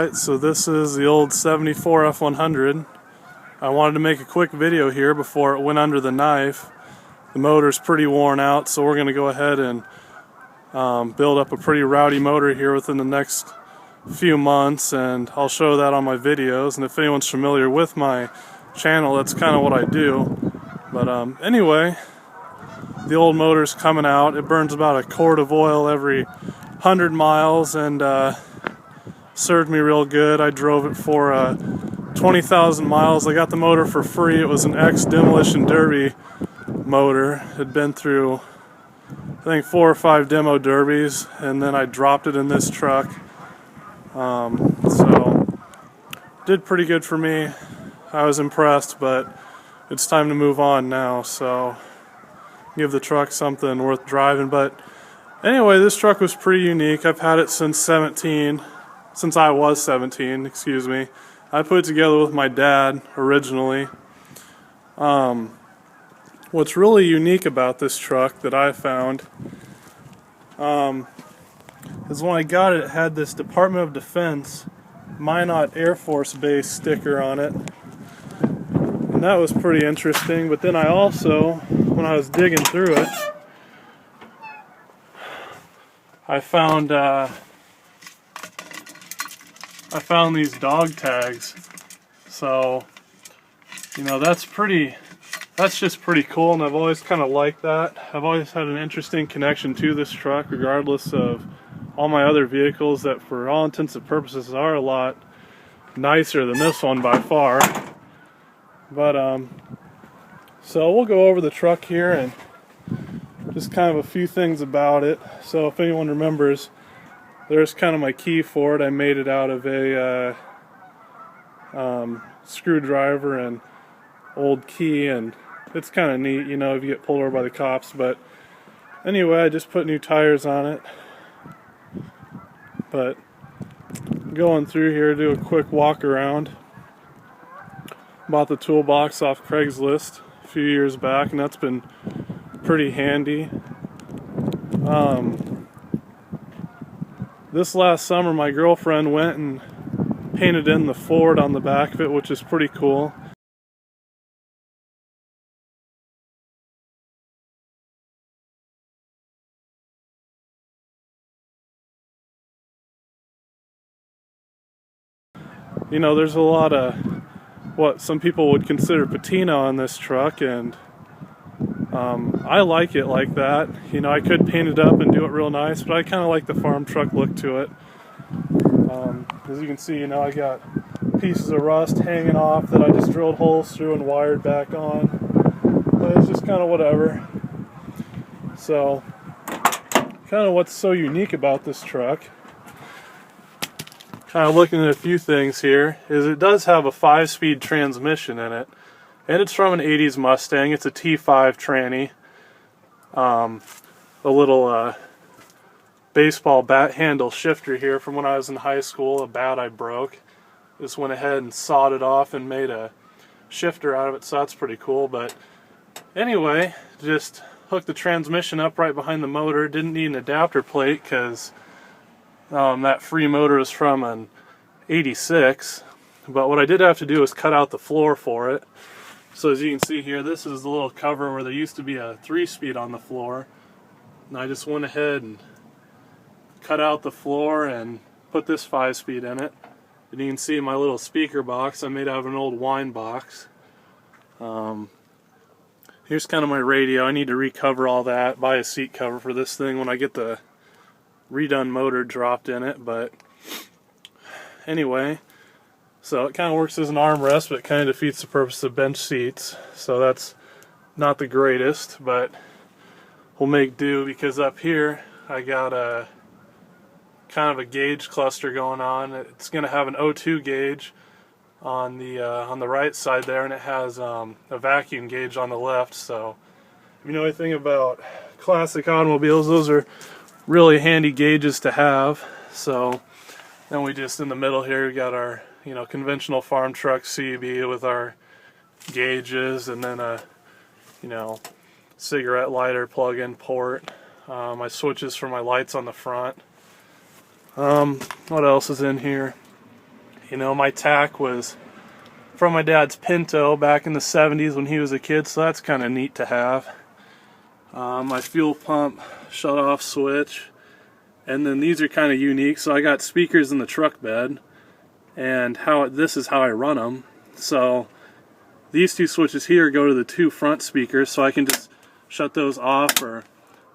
Alright, so this is the old 74 F100. I wanted to make a quick video here before it went under the knife. The motor's pretty worn out, so we're going to go ahead and build up a pretty rowdy motor here within the next few months, and I'll show that on my videos. And if anyone's familiar with my channel, that's kind of what I do. But anyway, the old motor's coming out. It burns about a quart of oil every 100 miles and served me real good. I drove it for 20,000 miles. I got the motor for free. It was an ex-Demolition Derby motor. It had been through, I think, 4 or 5 demo derbies, and then I dropped it in this truck. So did pretty good for me. I was impressed, but it's time to move on now, so give the truck something worth driving. But anyway, this truck was pretty unique. I've had it since I was 17, excuse me. I put it together with my dad originally. What's really unique about this truck that I found is when I got it, it had this Department of Defense Minot Air Force Base sticker on it. And that was pretty interesting. But then I also, when I was digging through it, I found these dog tags. So, you know, that's just pretty cool, and I've always kind of liked that. I've always had an interesting connection to this truck, regardless of all my other vehicles that for all intents and purposes are a lot nicer than this one by far. But so we'll go over the truck here and just kind of a few things about it. So if anyone remembers, there's kind of my key for it. I made it out of a screwdriver and old key, and it's kind of neat, you know, if you get pulled over by the cops. But anyway, I just put new tires on it. But going through here, do a quick walk around. Bought the toolbox off Craigslist a few years back, and that's been pretty handy. This last summer my girlfriend went and painted in the Ford on the back of it, which is pretty cool. You know, there's a lot of what some people would consider patina on this truck, and I like it like that. You know, I could paint it up and do it real nice, but I kind of like the FarmTruck look to it. As you can see, you know, I got pieces of rust hanging off that I just drilled holes through and wired back on. But it's just kind of whatever. So, kind of what's so unique about this truck, kind of looking at a few things here, is it does have a 5-speed transmission in it. And it's from an 80s Mustang. It's a T5 tranny. A little baseball bat handle shifter here from when I was in high school, a bat I broke. Just went ahead and sawed it off and made a shifter out of it, so that's pretty cool. But anyway, just hooked the transmission up right behind the motor. Didn't need an adapter plate because that free motor is from an 86. But what I did have to do was cut out the floor for it. So as you can see here, this is the little cover where there used to be a 3-speed on the floor. And I just went ahead and cut out the floor and put this 5-speed in it. And you can see my little speaker box I made out of an old wine box. Here's kind of my radio. I need to recover all that, buy a seat cover for this thing when I get the redone motor dropped in it. But anyway, so it kind of works as an armrest, but it kind of defeats the purpose of bench seats. So that's not the greatest, but we'll make do, because up here I got a kind of a gauge cluster going on. It's going to have an O2 gauge on the right side there, and it has a vacuum gauge on the left. So if you know anything about classic automobiles, those are really handy gauges to have. So then we just, in the middle here, we got our, you know, conventional FarmTruck CB with our gauges, and then a, you know, cigarette lighter plug-in port. My switches for my lights on the front. What else is in here? You know, my tack was from my dad's Pinto back in the 70s when he was a kid, so that's kind of neat to have. My fuel pump shut off switch, and then these are kind of unique. So I got speakers in the truck bed, and this is how I run them. So these two switches here go to the two front speakers, so I can just shut those off or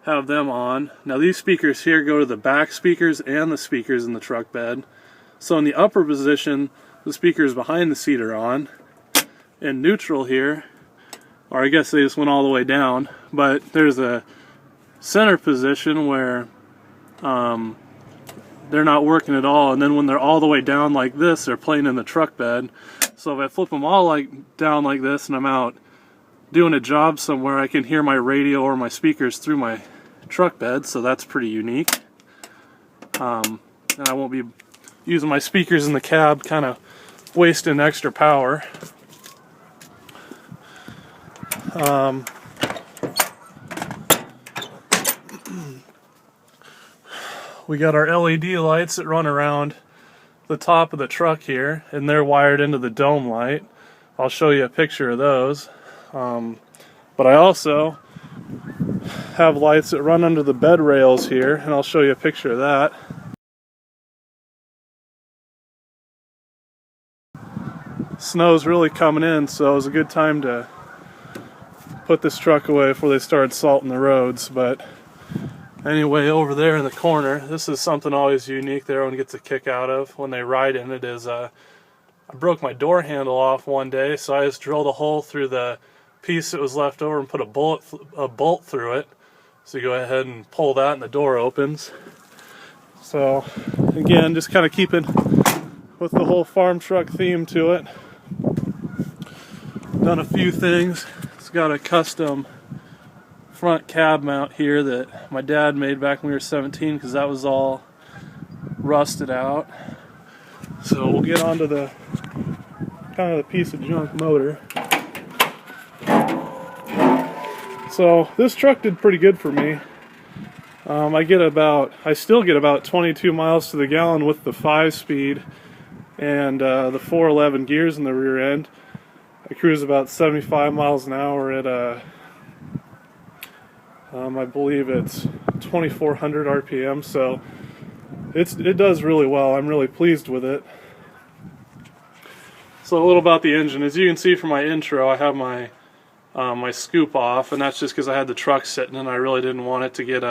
have them on. Now these speakers here go to the back speakers and the speakers in the truck bed. So in the upper position, the speakers behind the seat are on. In neutral here, or I guess they just went all the way down, but there's a center position where they're not working at all, and then when they're all the way down like this, they're playing in the truck bed. So if I flip them all down like this and I'm out doing a job somewhere, I can hear my radio or my speakers through my truck bed, so that's pretty unique. And I won't be using my speakers in the cab, kind of wasting extra power. We got our LED lights that run around the top of the truck here, and they're wired into the dome light. I'll show you a picture of those. But I also have lights that run under the bed rails here, and I'll show you a picture of that. Snow's really coming in, so it was a good time to put this truck away before they started salting the roads. But anyway, over there in the corner, this is something always unique that everyone gets a kick out of when they ride in it. Is I broke my door handle off one day, so I just drilled a hole through the piece that was left over and put a bolt through it. So you go ahead and pull that and the door opens. So again, just kind of keeping with the whole farm truck theme to it. Done a few things. It's got a custom front cab mount here that my dad made back when we were 17, because that was all rusted out. So we'll get onto the kind of the piece of junk motor. So this truck did pretty good for me. I still get about 22 miles to the gallon with the 5-speed and the 411 gears in the rear end. I cruise about 75 miles an hour at I believe it's 2400 RPM, so it does really well. I'm really pleased with it. So a little about the engine. As you can see from my intro, I have my my scoop off, and that's just because I had the truck sitting and I really didn't want it to get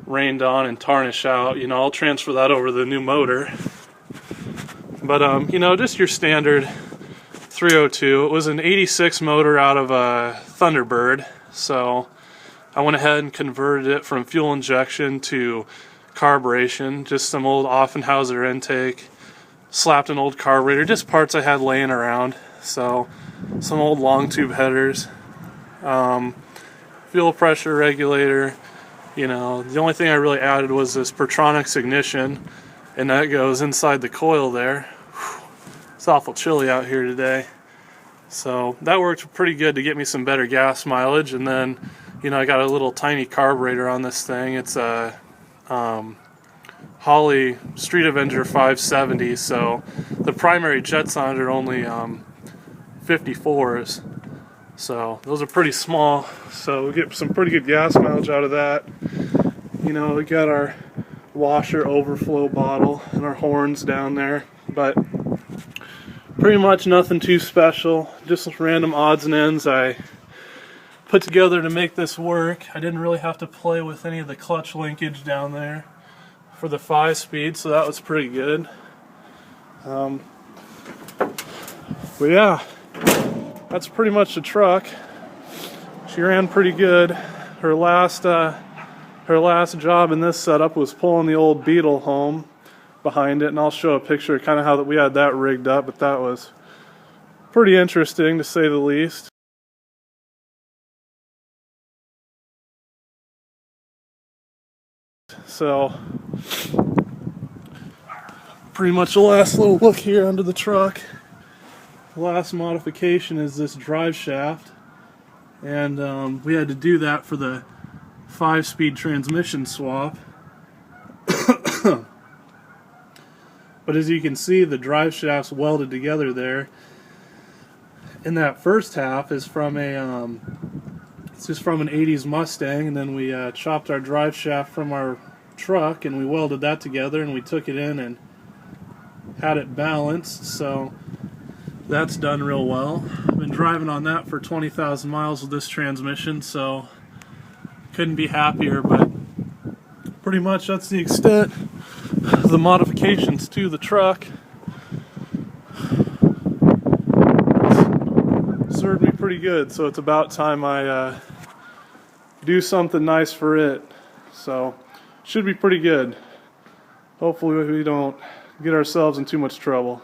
rained on and tarnish out. You know, I'll transfer that over to the new motor. But you know, just your standard 302. It was an 86 motor out of a Thunderbird, so I went ahead and converted it from fuel injection to carburation. Just some old Offenhauser intake, slapped an old carburetor, just parts I had laying around. So some old long tube headers, fuel pressure regulator. You know, the only thing I really added was this Pertronix ignition, and that goes inside the coil there. It's awful chilly out here today. So that worked pretty good to get me some better gas mileage. And then, you know, I got a little tiny carburetor on this thing. It's a Holley Street Avenger 570, so the primary jets on it are only 54s. So those are pretty small, so we get some pretty good gas mileage out of that. You know, we got our washer overflow bottle and our horns down there, but pretty much nothing too special, just random odds and ends I put together to make this work. I didn't really have to play with any of the clutch linkage down there for the 5-speed, so that was pretty good. But yeah, that's pretty much the truck. She ran pretty good. Her last job in this setup was pulling the old Beetle home behind it, and I'll show a picture of kind of how we had that rigged up, but that was pretty interesting to say the least. So pretty much the last little look here under the truck. The last modification is this drive shaft, and we had to do that for the 5-speed transmission swap. But as you can see, the drive shaft's welded together there. And that first half is from it's just from an 80s Mustang, and then we chopped our drive shaft from our truck and we welded that together, and we took it in and had it balanced, so that's done real well. I've been driving on that for 20,000 miles with this transmission, so couldn't be happier. But pretty much that's the extent of the modifications to the truck. It's served me pretty good, so it's about time I do something nice for it. So should be pretty good. Hopefully we don't get ourselves in too much trouble.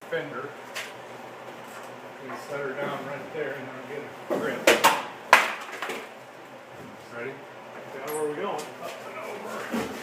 Fender. You can set her down right there and then get a grip. Ready? Got where we going? Up and over.